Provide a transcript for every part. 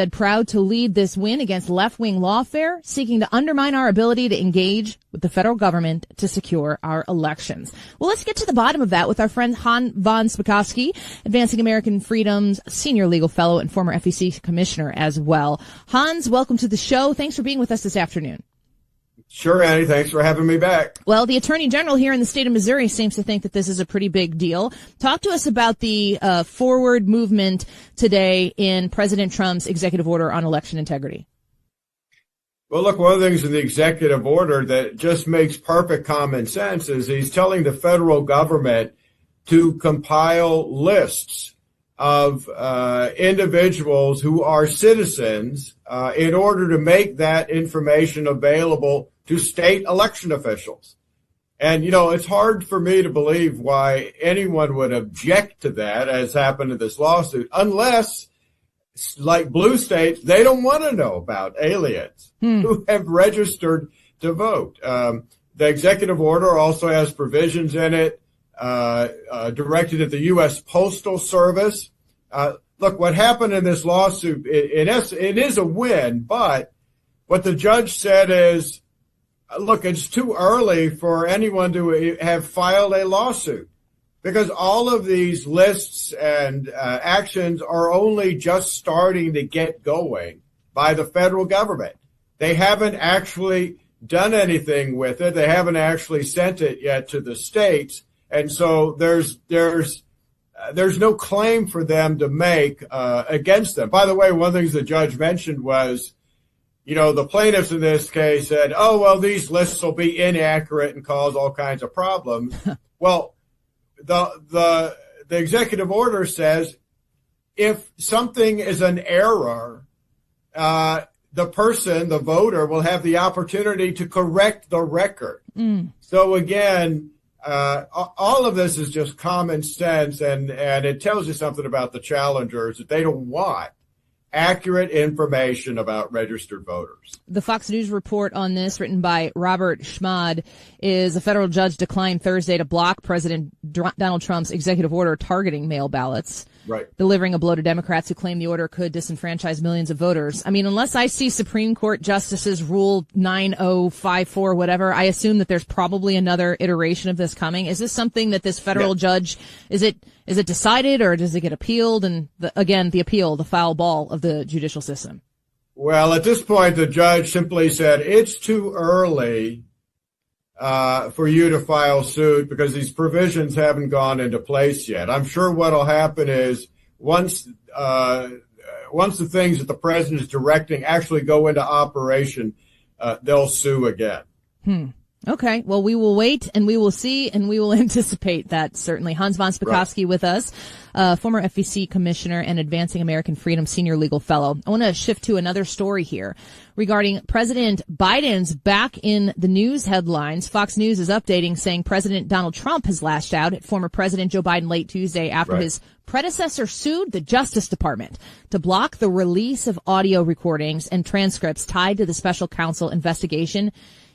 Said proud to lead this win against left-wing lawfare, seeking to undermine our ability to engage with the federal government to secure our elections. Well, let's get to the bottom of that with our friend Han von Spokovky, Advancing American Freedom's senior legal fellow and former FEC commissioner as well. Hans, welcome to the show. Thanks for being with us this afternoon. Sure, Annie. Thanks for having me back. Well, the Attorney General here in the state of Missouri seems to think that this is a pretty big deal. Talk to us about the forward movement today in President Trump's executive order on election integrity. Well, look, one of the things in the executive order that just makes perfect common sense is he's telling the federal government to compile lists of individuals who are citizens in order to make that information available to state election officials. And, you know, it's hard for me to believe why anyone would object to that, as happened in this lawsuit, unless, like blue states, they don't want to know about aliens who have registered to vote. The executive order also has provisions in it directed at the U.S. Postal Service. Look, what happened in this lawsuit, it is a win, but what the judge said is, look, it's too early for anyone to have filed a lawsuit because all of these lists and actions are only just starting to get going by the federal government. They haven't actually done anything with it. They haven't actually sent it yet to the states. And so there's no claim for them to make against them. By the way, one of the things the judge mentioned was, you know, the plaintiffs in this case said, oh, well, these lists will be inaccurate and cause all kinds of problems. Well, the executive order says if something is an error, the person, the voter, will have the opportunity to correct the record. So again, all of this is just common sense, and it tells you something about the challengers that they don't want accurate information about registered voters. The Fox News report on this, written by Robert Schmad, is a federal judge declined Thursday to block President Donald Trump's executive order targeting mail ballots. Right. Delivering a blow to Democrats who claim the order could disenfranchise millions of voters. I mean, unless I see Supreme Court Justices Rule 9054, whatever, I assume that there's probably another iteration of this coming. Is this something that this federal judge, is it decided, or does it get appealed? And the appeal, the foul ball of the judicial system. Well, at this point, the judge simply said it's too early for you to file suit because these provisions haven't gone into place yet. I'm sure what'll happen is once the things that the president is directing actually go into operation, they'll sue again. Okay. Well, we will wait and we will see and we will anticipate that, certainly. Hans von Spokovky with us, former FEC commissioner and Advancing American Freedom senior legal fellow. I want to shift to another story here regarding President Biden's back in the news headlines. Fox News is updating, saying President Donald Trump has lashed out at former President Joe Biden late Tuesday after his predecessor sued the Justice Department to block the release of audio recordings and transcripts tied to the special counsel investigation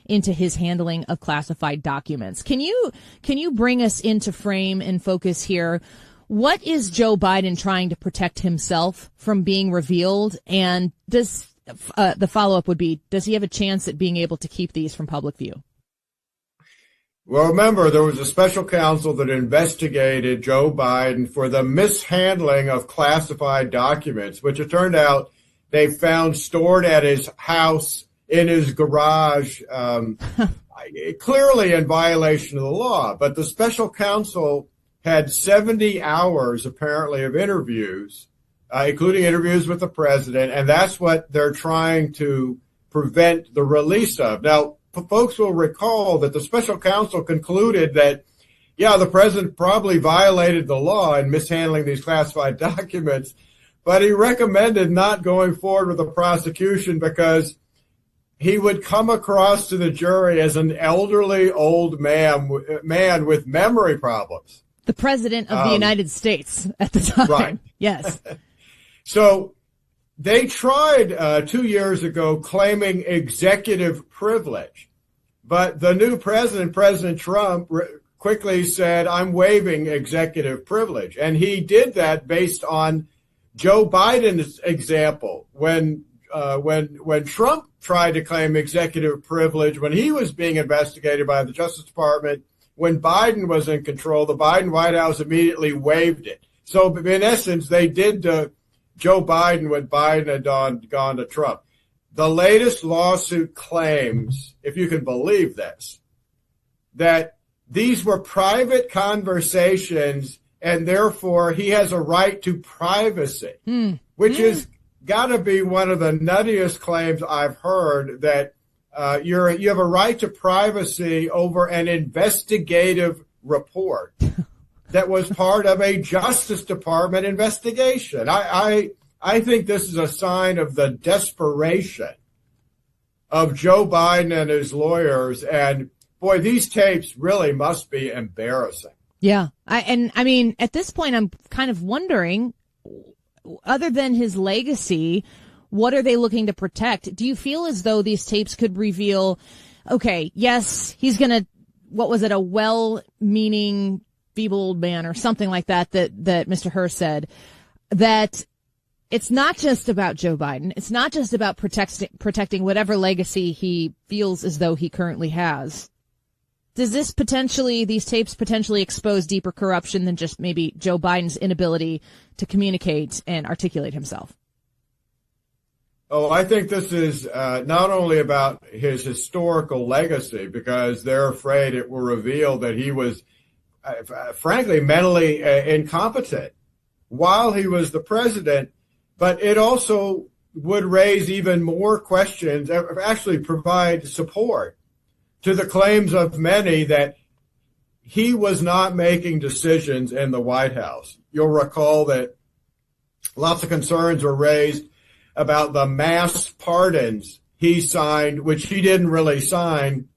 into his handling of classified documents. Can you bring us into frame and focus here? What is Joe Biden trying to protect himself from being revealed? And does the follow-up would be, does he have a chance at being able to keep these from public view? Well, remember, there was a special counsel that investigated Joe Biden for the mishandling of classified documents, which it turned out they found stored at his house in his garage, clearly in violation of the law. But the special counsel had 70 hours, apparently, of interviews, including interviews with the president, and that's what they're trying to prevent the release of. Now, folks will recall that the special counsel concluded that, the president probably violated the law in mishandling these classified documents, but he recommended not going forward with the prosecution because he would come across to the jury as an elderly old man with memory problems. The president of the United States at the time. Right. Yes. So they tried 2 years ago claiming executive privilege, but the new president, President Trump, quickly said, I'm waiving executive privilege. And he did that based on Joe Biden's example, when Trump tried to claim executive privilege, when he was being investigated by the Justice Department, when Biden was in control, the Biden White House immediately waived it. So in essence, they did to Joe Biden what Biden had gone to Trump. The latest lawsuit claims, if you can believe this, that these were private conversations and therefore he has a right to privacy, which is got to be one of the nuttiest claims I've heard, that you have a right to privacy over an investigative report that was part of a Justice Department investigation. I think this is a sign of the desperation of Joe Biden and his lawyers. And boy, these tapes really must be embarrassing. Yeah. I mean, at this point, I'm kind of wondering, other than his legacy, what are they looking to protect? Do you feel as though these tapes could reveal, okay, yes, he's going to, what was it, a well-meaning feeble old man or something like that Mr. Hur said, that it's not just about Joe Biden. It's not just about protecting whatever legacy he feels as though he currently has. Does these tapes potentially expose deeper corruption than just maybe Joe Biden's inability to communicate and articulate himself? Oh, I think this is not only about his historical legacy, because they're afraid it will reveal that he was, frankly, mentally incompetent while he was the president, but it also would raise even more questions, actually provide support to the claims of many that he was not making decisions in the White House. You'll recall that lots of concerns were raised about the mass pardons he signed, which he didn't really sign,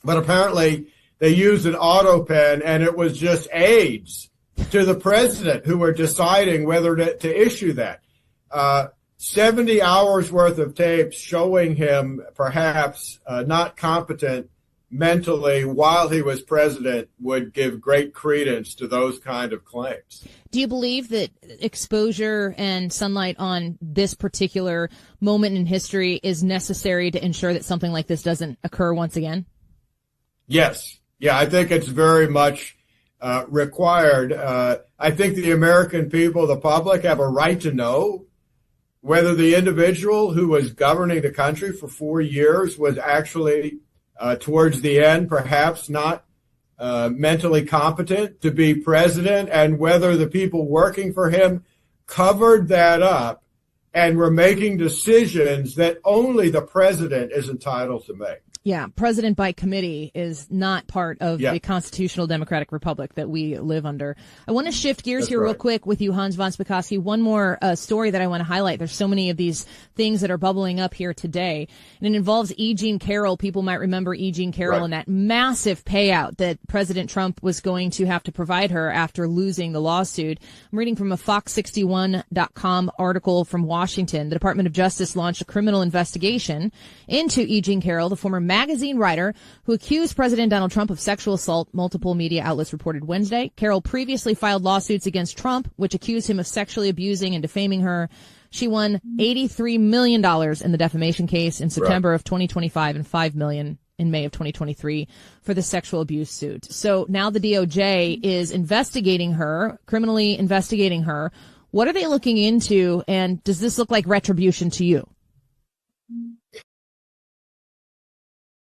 but apparently they used an auto pen and it was just aides to the president who were deciding whether to issue that. 70 hours worth of tapes showing him perhaps not competent mentally while he was president would give great credence to those kind of claims. Do you believe that exposure and sunlight on this particular moment in history is necessary to ensure that something like this doesn't occur once again? Yes. Yeah, I think it's very much required. I think the American people, the public, have a right to know whether the individual who was governing the country for 4 years was actually, towards the end, perhaps not mentally competent to be president, and whether the people working for him covered that up and were making decisions that only the president is entitled to make. Yeah, president by committee is not part of the constitutional democratic republic that we live under. I want to shift gears real quick with you, Hans von Spakovsky. One more story that I want to highlight. There's so many of these things that are bubbling up here today, and it involves E. Jean Carroll. People might remember E. Jean Carroll and that massive payout that President Trump was going to have to provide her after losing the lawsuit. I'm reading from a Fox61.com article from Washington. The Department of Justice launched a criminal investigation into E. Jean Carroll, the former magazine writer who accused President Donald Trump of sexual assault, multiple media outlets reported Wednesday. Carroll previously filed lawsuits against Trump, which accused him of sexually abusing and defaming her. She won $83 million in the defamation case in September of 2025 and $5 million in May of 2023 for the sexual abuse suit. So now the DOJ is investigating her, criminally investigating her. What are they looking into, and does this look like retribution to you?